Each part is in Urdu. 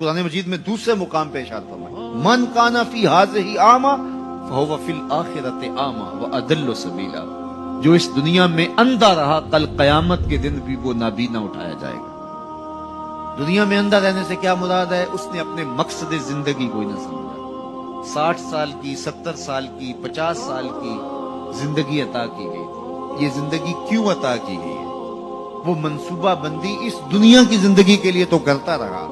قرآن مجید میں دوسرے مقام پہ ارشاد فرمایا من کانا فی ہذہ اعمی فہو فی الآخرۃ اعمی واضل سبیلا، جو اس دنیا میں اندھا رہا کل قیامت کے دن بھی وہ نابینا اٹھایا جائے گا۔ دنیا میں اندھا رہنے سے کیا مراد ہے؟ اس نے اپنے مقصد زندگی کو ہی نہ سمجھا۔ 60 سال کی، 70 سال کی، 50 سال کی زندگی عطا کی گئی تھی۔ یہ زندگی کیوں عطا کی گئی ہے؟ وہ منصوبہ بندی اس دنیا کی زندگی کے لیے تو کرتا رہا،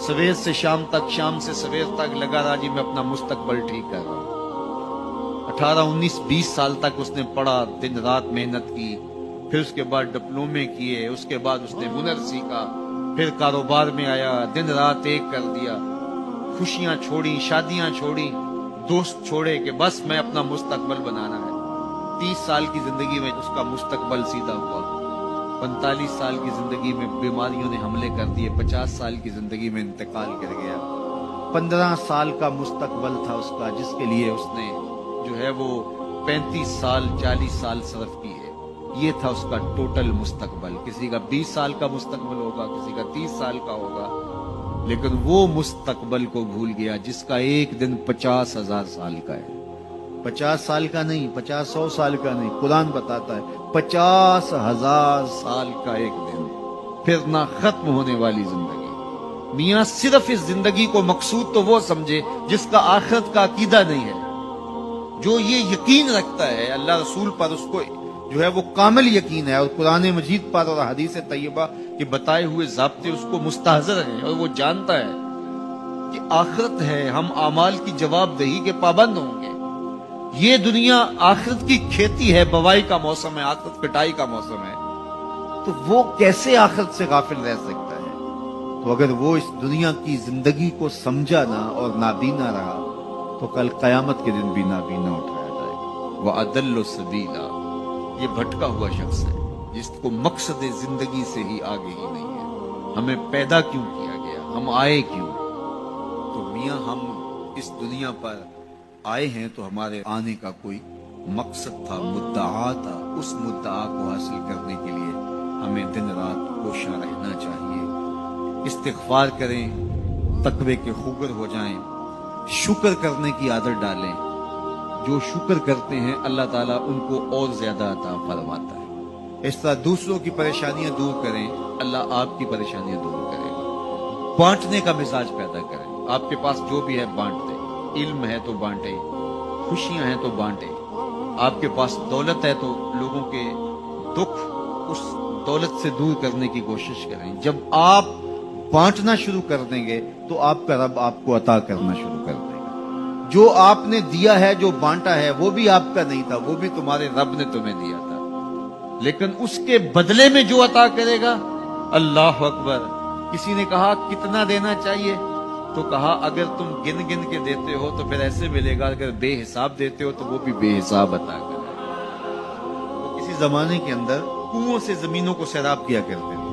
سویر سے شام تک، شام سے سویر تک لگا رہا جی میں اپنا مستقبل ٹھیک کر رہا ہوں۔ 18، 19، 20 سال تک اس نے پڑھا، دن رات محنت کی، پھر اس کے بعد ڈپلومے کیے، اس کے بعد اس نے ہنر سیکھا، پھر کاروبار میں آیا، دن رات ایک کر دیا، خوشیاں چھوڑی، شادیاں چھوڑی، دوست چھوڑے کہ بس میں اپنا مستقبل بنانا ہے۔ 30 سال کی زندگی میں اس کا مستقبل سیدھا ہوا، 45 سال کی زندگی میں بیماریوں نے حملے کر دیے، 50 سال کی زندگی میں انتقال کر گیا۔ 15 سال کا مستقبل تھا اس کا، جس کے لیے اس نے جو ہے وہ 35 سال 40 سال صرف کی ہے۔ یہ تھا اس کا ٹوٹل مستقبل۔ کسی کا 20 سال کا مستقبل ہوگا، کسی کا 30 سال کا ہوگا، لیکن وہ مستقبل کو بھول گیا جس کا ایک دن 50,000 سال کا ہے۔ 50 سال کا نہیں، 50-100 سال کا نہیں، قرآن بتاتا ہے 50,000 سال کا ایک دن، پھر نہ ختم ہونے والی زندگی۔ میاں صرف اس زندگی کو مقصود تو وہ سمجھے جس کا آخرت کا عقیدہ نہیں ہے، جو یہ یقین رکھتا ہے اللہ رسول پر، اس کو جو ہے وہ کامل یقین ہے، اور قرآن مجید پر اور حدیث طیبہ کے بتائے ہوئے ضابطے اس کو مستحضر ہیں، اور وہ جانتا ہے کہ آخرت ہے، ہم اعمال کی جواب دہی کے پابند ہوں گے۔ یہ دنیا آخرت کی کھیتی ہے، بوائی کا موسم ہے، آخرت کٹائی کا موسم ہے، تو وہ کیسے آخرت سے غافل رہ سکتا ہے؟ تو اگر وہ اس دنیا کی زندگی کو سمجھا نہ اور نابینا رہا تو کل قیامت کے دن بھی نابینا اٹھایا جائے گا۔ وَأَضَلُّ سَبِيلًا، یہ بھٹکا ہوا شخص ہے جس کو مقصد زندگی سے ہی آگے ہی نہیں ہے۔ ہمیں پیدا کیوں کیا گیا؟ ہم آئے کیوں؟ تو میاں ہم اس دنیا پر آئے ہیں تو ہمارے آنے کا کوئی مقصد تھا، مدعا تھا۔ اس مدعا کو حاصل کرنے کے لیے ہمیں دن رات کوشاں رہنا چاہیے، استغفار کریں، تقوی کے خوگر ہو جائیں، شکر کرنے کی عادت ڈالیں۔ جو شکر کرتے ہیں اللہ تعالیٰ ان کو اور زیادہ عطا فرماتا ہے۔ اس طرح دوسروں کی پریشانیاں دور کریں، اللہ آپ کی پریشانیاں دور کرے گا۔ بانٹنے کا مزاج پیدا کریں، آپ کے پاس جو بھی ہے بانٹ دیں، علم ہے تو بانٹے، خوشیاں ہیں تو بانٹے، آپ کے پاس دولت ہے تو لوگوں کے دکھ اس دولت سے دور کرنے کی کوشش کریں۔ جب آپ بانٹنا شروع کر دیں گے تو آپ کا رب آپ کو عطا کرنا شروع کر دے گا۔ جو آپ نے دیا ہے، جو بانٹا ہے، وہ بھی آپ کا نہیں تھا، وہ بھی تمہارے رب نے تمہیں دیا تھا، لیکن اس کے بدلے میں جو عطا کرے گا، اللہ اکبر۔ کسی نے کہا کتنا دینا چاہیے؟ تو کہا اگر تم گن گن کے دیتے ہو تو پھر ایسے ملے گا، اگر بے حساب دیتے ہو تو وہ بھی بے حساب عطا کرے گا۔ کسی زمانے کے اندر کنووں سے زمینوں کو سیراب کیا کرتے تھے،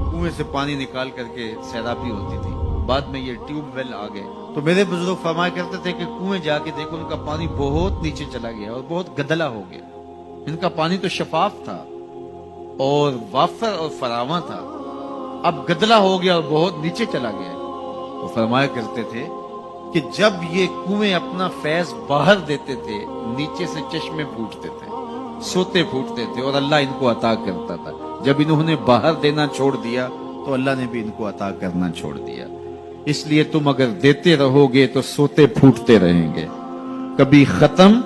کنویں سے پانی نکال کر کے سیرابی ہوتی تھی۔ بعد میں یہ ٹیوب ویل آ گئے تو میرے بزرگ فرمایا کرتے تھے کہ کنویں جا کے دیکھو، ان کا پانی بہت نیچے چلا گیا اور بہت گدلا ہو گیا۔ ان کا پانی تو شفاف تھا اور وافر اور فراواں تھا، اب گدلا ہو گیا اور بہت نیچے چلا گیا۔ تو فرمایا کرتے تھے کہ جب یہ کنویں اپنا فیض باہر دیتے تھے، نیچے سے چشمے پھوٹتے تھے، سوتے پھوٹتے تھے، اور اللہ ان کو عطا کرتا تھا۔ جب انہوں نے باہر دینا چھوڑ دیا تو اللہ نے بھی ان کو عطا کرنا چھوڑ دیا۔ اس لیے تم اگر دیتے رہو گے تو سوتے پھوٹتے رہیں گے، کبھی ختم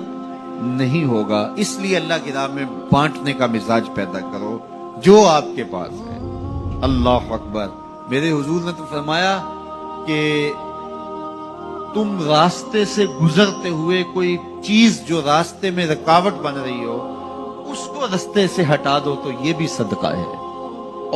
نہیں ہوگا۔ اس لیے اللہ کی راہ میں بانٹنے کا مزاج پیدا کرو جو آپ کے پاس ہے۔ اللہ اکبر۔ میرے حضور نے تو فرمایا کہ تم راستے سے گزرتے ہوئے کوئی چیز جو راستے میں رکاوٹ بن رہی ہو، اس کو راستے سے ہٹا دو تو یہ بھی صدقہ ہے۔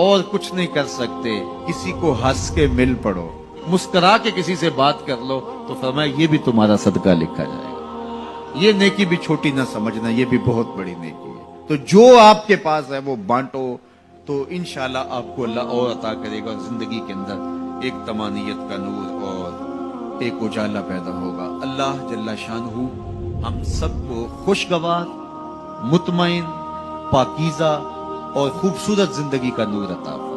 اور کچھ نہیں کر سکتے، کسی کو ہنس کے مل پڑو، مسکرا کے کسی سے بات کر لو تو فرمایا یہ بھی تمہارا صدقہ لکھا جائے گا۔ یہ نیکی بھی چھوٹی نہ سمجھنا، یہ بھی بہت بڑی نیکی ہے۔ تو جو آپ کے پاس ہے وہ بانٹو تو انشاءاللہ آپ کو اللہ اور عطا کرے گا، زندگی کے اندر ایک تمانیت کا نور اور ایک اجالا پیدا ہوگا۔ اللہ جل شانہ ہم سب کو خوشگوار، مطمئن، پاکیزہ اور خوبصورت زندگی کا نور عطا فرمائے۔